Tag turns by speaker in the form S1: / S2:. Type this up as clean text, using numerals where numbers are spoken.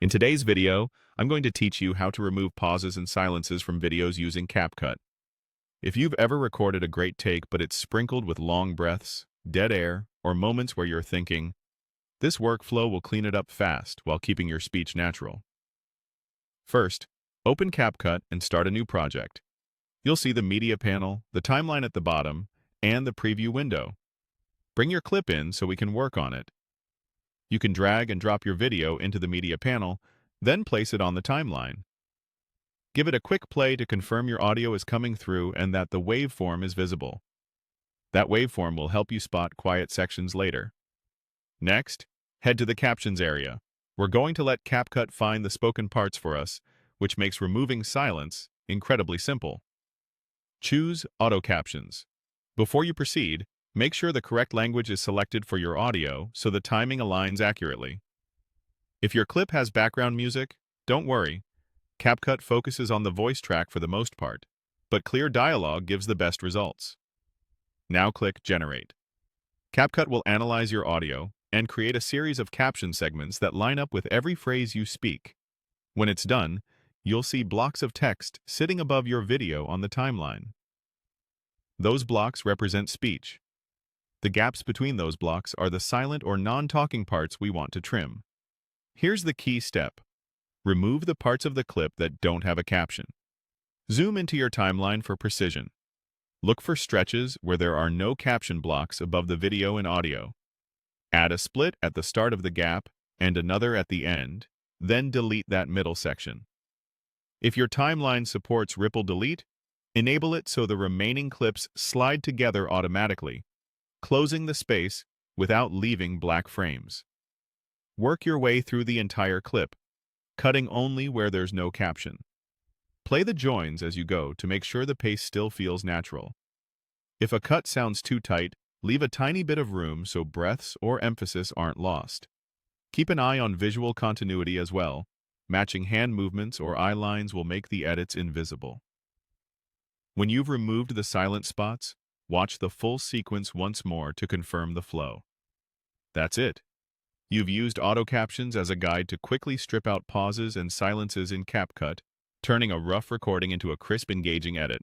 S1: In today's video, I'm going to teach you how to remove pauses and silences from videos using Capcut. If you've ever recorded a great take but it's sprinkled with long breaths, dead air, or moments where you're thinking, this workflow will clean it up fast while keeping your speech natural. First, open Capcut and start a new project. You'll see the media panel, the timeline at the bottom, and the preview window. Bring your clip in so we can work on it. You can drag and drop your video into the media panel, then place it on the timeline. Give it a quick play to confirm your audio is coming through and that the waveform is visible. That waveform will help you spot quiet sections later. Next, head to the Captions area. We're going to let Capcut find the spoken parts for us, which makes removing silence incredibly simple. Choose Auto Captions. Before you proceed, make sure the correct language is selected for your audio so the timing aligns accurately. If your clip has background music, don't worry. Capcut focuses on the voice track for the most part, but clear dialogue gives the best results. Now click Generate. Capcut will analyze your audio and create a series of caption segments that line up with every phrase you speak. When it's done, you'll see blocks of text sitting above your video on the timeline. Those blocks represent speech. The gaps between those blocks are the silent or non-talking parts we want to trim. Here's the key step. Remove the parts of the clip that don't have a caption. Zoom into your timeline for precision. Look for stretches where there are no caption blocks above the video and audio. Add a split at the start of the gap and another at the end, then delete that middle section. If your timeline supports ripple delete, enable it so the remaining clips slide together automatically, closing the space without leaving black frames. Work your way through the entire clip, cutting only where there's no caption. Play the joins as you go to make sure the pace still feels natural. If a cut sounds too tight, leave a tiny bit of room so breaths or emphasis aren't lost. Keep an eye on visual continuity as well. Matching hand movements or eye lines will make the edits invisible. When you've removed the silent spots, watch the full sequence once more to confirm the flow. That's it. You've used auto captions as a guide to quickly strip out pauses and silences in Capcut, turning a rough recording into a crisp, engaging edit.